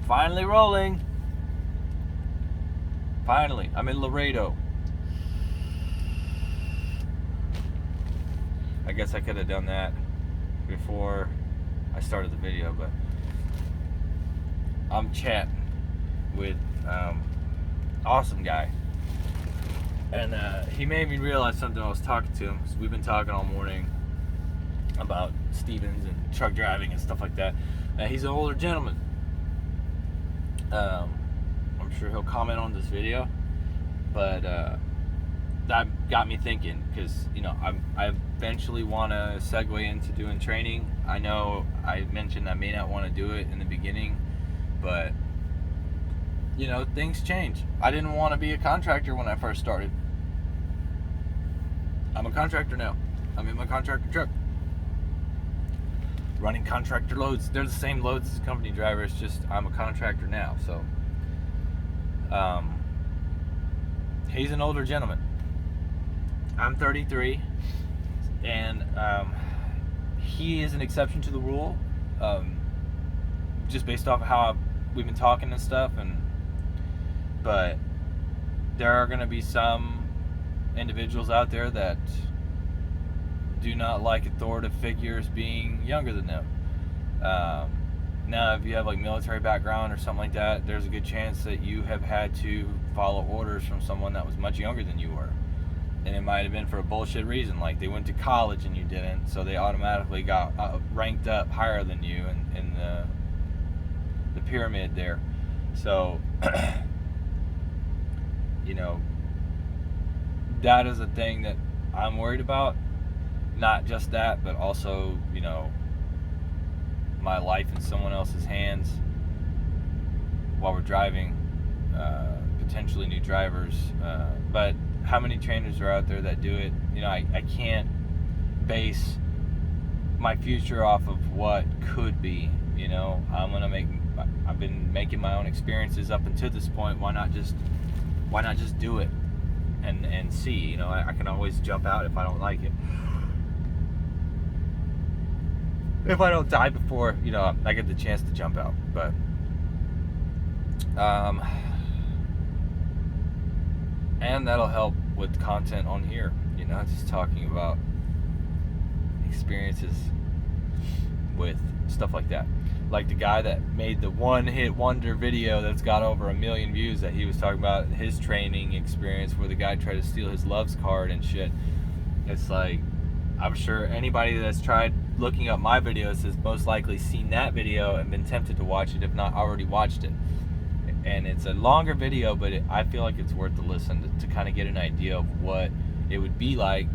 Finally rolling. Finally, I'm in Laredo. I guess I could have done that before I started the video, but I'm chatting with awesome guy, and he made me realize something. I was talking to him, 'cause we've been talking all morning about Stevens and truck driving and stuff like that. He's an older gentleman. I'm sure he'll comment on this video, but that got me thinking, because I eventually want to segue into doing training. I know I mentioned I may not want to do it in the beginning, but things change. I didn't want to be a contractor when I first started. I'm a contractor now. I'm in my contractor truck, running contractor loads. They're the same loads as a company driver. It's just I'm a contractor now. So he's an older gentleman. I'm 33, and he is an exception to the rule, just based off of how we've been talking and stuff. But there are going to be some individuals out there that do not like authoritative figures being younger than them. Now, if you have like military background or something like that, there's a good chance that you have had to follow orders from someone that was much younger than you were. And it might have been for a bullshit reason, like they went to college and you didn't, so they automatically got ranked up higher than you in the pyramid there. So, that is a thing that I'm worried about. Not just that, but also, my life in someone else's hands while we're driving, potentially new drivers. But how many trainers are out there that do it? I can't base my future off of what could be. I've been making my own experiences up until this point. Why not just do it and see? I can always jump out if I don't like it. If I don't die before, I get the chance to jump out. But and that'll help with content on here, just talking about experiences with stuff like that. Like the guy that made the one-hit wonder video that's got over 1 million views, that he was talking about his training experience where the guy tried to steal his Love's card and shit. It's like, I'm sure anybody that's tried looking up my videos has most likely seen that video and been tempted to watch it, if not already watched it. And it's a longer video, but I feel like it's worth the listen to kind of get an idea of what it would be like,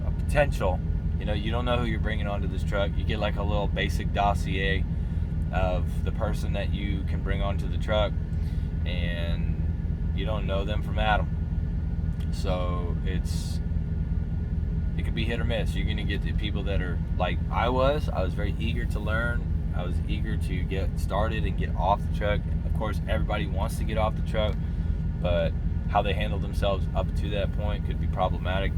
a potential. You don't know who you're bringing onto this truck. You get like a little basic dossier of the person that you can bring onto the truck, and you don't know them from Adam. So it could be hit or miss. You're going to get the people that are like I was very eager to learn. I was eager to get started and get off the truck. Of course, everybody wants to get off the truck, but how they handle themselves up to that point could be problematic.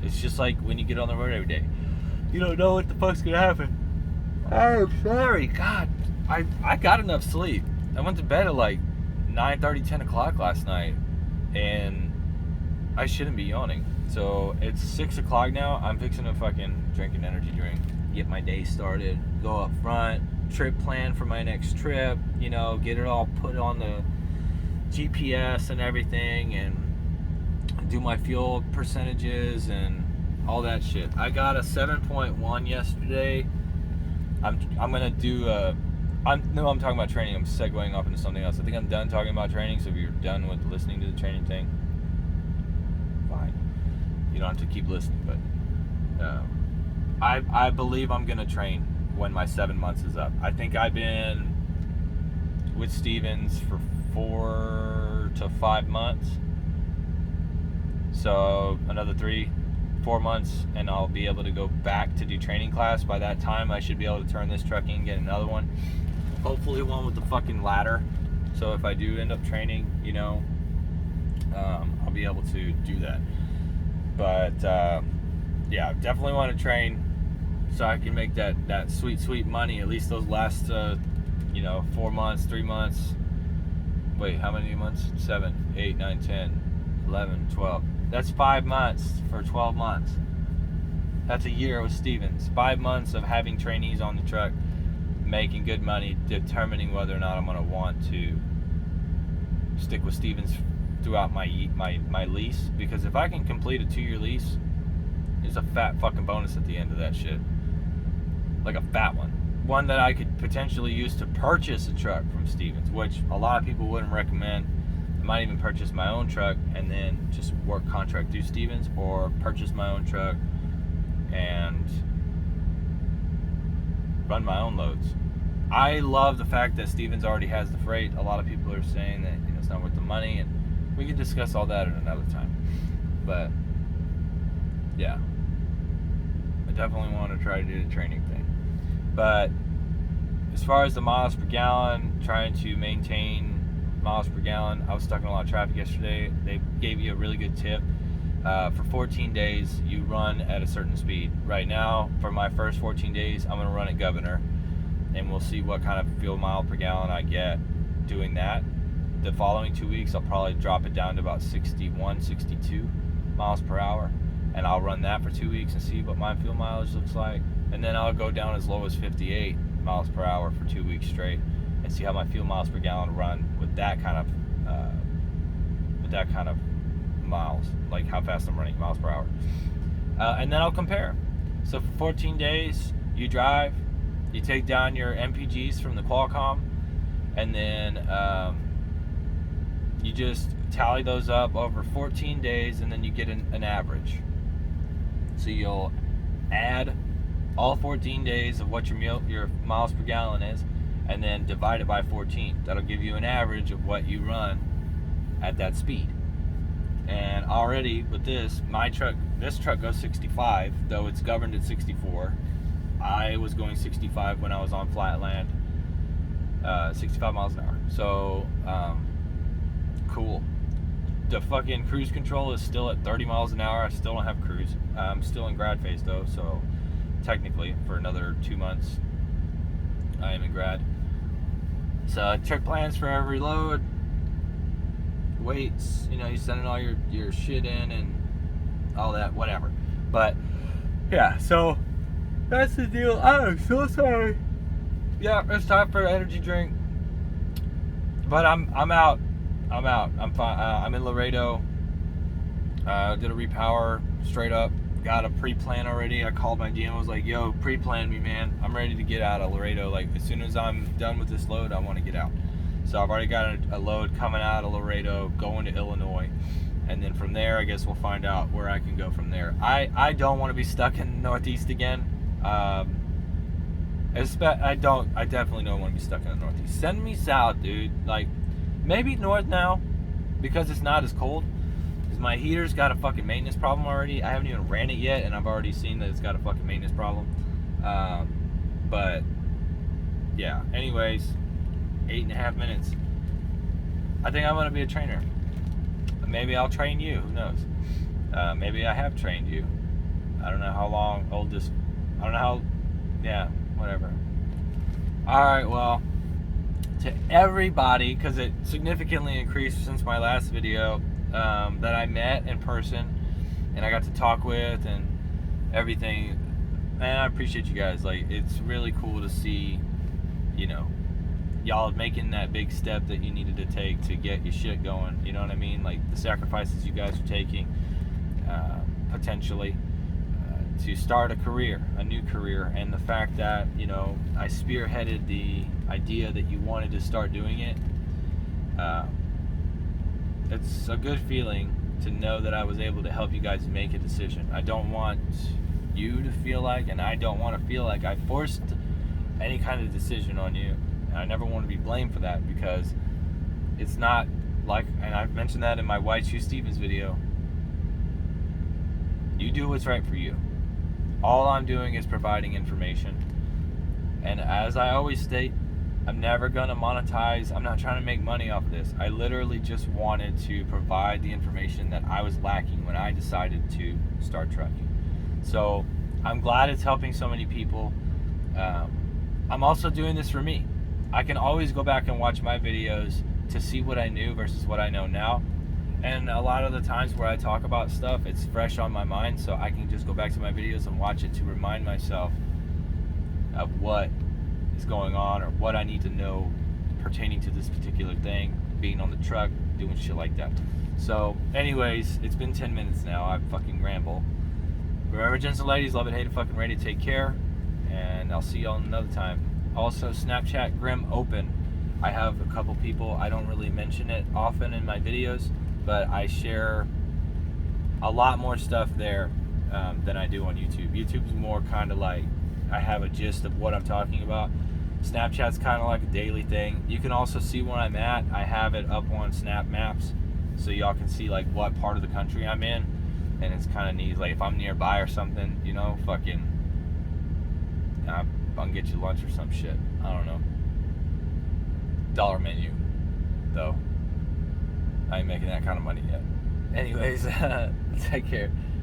It's just like when you get on the road every day. You don't know what the fuck's going to happen. I'm sorry. God, I got enough sleep. I went to bed at like 9:30, 10 o'clock last night, and I shouldn't be yawning. So it's 6 o'clock now. I'm fixing to fucking drink an energy drink, get my day started, go up front, trip plan for my next trip, get it all put on the GPS and everything, and do my fuel percentages and all that shit. I got a 7.1 yesterday. I'm gonna do I'm talking about training. I'm segueing off into something else. I think I'm done talking about training, so if you're done with listening to the training thing, fine. You don't have to keep listening, but I believe I'm gonna train when my 7 months is up. I think I've been with Stevens for 4 to 5 months. So another 3-4 months, and I'll be able to go back to do training class. By that time, I should be able to turn this truck in and get another one. Hopefully one with the fucking ladder. So if I do end up training, I'll be able to do that. But yeah, definitely want to train so I can make that sweet money, at least those last 4 months, 3 months. Wait, how many months? 7, 8, 9, 10, 11, 12. That's 5 months for 12 months. That's a year with Stevens. 5 months of having trainees on the truck, making good money, determining whether or not I'm going to want to stick with Stevens throughout my lease. Because if I can complete a 2-year lease, there's a fat fucking bonus at the end of that shit. Like a fat one. One that I could potentially use to purchase a truck from Stevens, which a lot of people wouldn't recommend. I might even purchase my own truck and then just work contract through Stevens, or purchase my own truck and run my own loads. I love the fact that Stevens already has the freight. A lot of people are saying that it's not worth the money, and we can discuss all that at another time. But yeah, I definitely want to try to do the training thing. But as far as the miles per gallon, trying to maintain miles per gallon, I was stuck in a lot of traffic yesterday. They gave you a really good tip. For 14 days, you run at a certain speed. Right now, for my first 14 days, I'm going to run at Governor, and we'll see what kind of fuel mile per gallon I get doing that. The following 2 weeks, I'll probably drop it down to about 61, 62 miles per hour, and I'll run that for 2 weeks and see what my fuel mileage looks like. And then I'll go down as low as 58 miles per hour for 2 weeks straight and see how my fuel miles per gallon run with that kind of miles, like how fast I'm running miles per hour. And then I'll compare. So for 14 days, you drive, you take down your MPGs from the Qualcomm, and then you just tally those up over 14 days, and then you get an average. So you'll add all 14 days of what your miles per gallon is, and then divide it by 14. That'll give you an average of what you run at that speed. And already with this truck goes 65, though it's governed at 64. I was going 65 when I was on flatland, 65 miles an hour. So, cool. The fucking cruise control is still at 30 miles an hour. I still don't have cruise. I'm still in grad phase though, so technically for another 2 months, I am in grad. So trip plans for every load, weights, you sending all your shit in and all that, whatever. But yeah, so that's the deal. I'm so sorry. Yeah, it's time for an energy drink. But I'm out. I'm fine. I'm in Laredo. Did a repower straight up. Got a pre-plan already. I called my DM. I was like, yo, pre-plan me, man. I'm ready to get out of Laredo. Like, as soon as I'm done with this load, I want to get out. So I've already got a load coming out of Laredo, going to Illinois. And then from there, I guess we'll find out where I can go from there. I don't want to be stuck in the Northeast again. I definitely don't want to be stuck in the Northeast. Send me south, dude. Like, maybe north now, because it's not as cold. Because my heater's got a fucking maintenance problem already. I haven't even ran it yet, and I've already seen that it's got a fucking maintenance problem. But yeah, anyways, 8.5 minutes. I think I'm gonna be a trainer. Maybe I'll train you. Who knows? Maybe I have trained you. I don't know how long old this. I don't know how. Yeah, whatever. All right, well, to everybody, because it significantly increased since my last video, that I met in person and I got to talk with and everything. Man, I appreciate you guys. Like, it's really cool to see, y'all making that big step that you needed to take to get your shit going. You know what I mean? Like, the sacrifices you guys are taking, potentially, to start a new career, and the fact that, I spearheaded the idea that you wanted to start doing it. It's a good feeling to know that I was able to help you guys make a decision. I don't want you to feel like, and I don't want to feel like I forced any kind of decision on you. And I never want to be blamed for that, because it's not like, and I've mentioned that in my White Shoe Stevens video, you do what's right for you. All I'm doing is providing information. And as I always state, I'm never going to monetize. I'm not trying to make money off of this. I literally just wanted to provide the information that I was lacking when I decided to start trucking. So I'm glad it's helping so many people. I'm also doing this for me. I can always go back and watch my videos to see what I knew versus what I know now. And a lot of the times where I talk about stuff, it's fresh on my mind, so I can just go back to my videos and watch it to remind myself of what is going on or what I need to know pertaining to this particular thing, being on the truck, doing shit like that. So anyways, it's been 10 minutes now. I fucking ramble. Remember, gents and ladies, love it, hate it, fucking ready. Take care, and I'll see y'all another time. Also, Snapchat Grim Open. I have a couple people, I don't really mention it often in my videos, but I share a lot more stuff there than I do on YouTube. YouTube's more kind of like, I have a gist of what I'm talking about. Snapchat's kind of like a daily thing. You can also see where I'm at. I have it up on Snap Maps, so y'all can see like what part of the country I'm in, and it's kind of neat. Like if I'm nearby or something, you know, fucking, I can get you lunch or some shit. I don't know. Dollar menu, though. I ain't making that kind of money yet. Anyways, take care.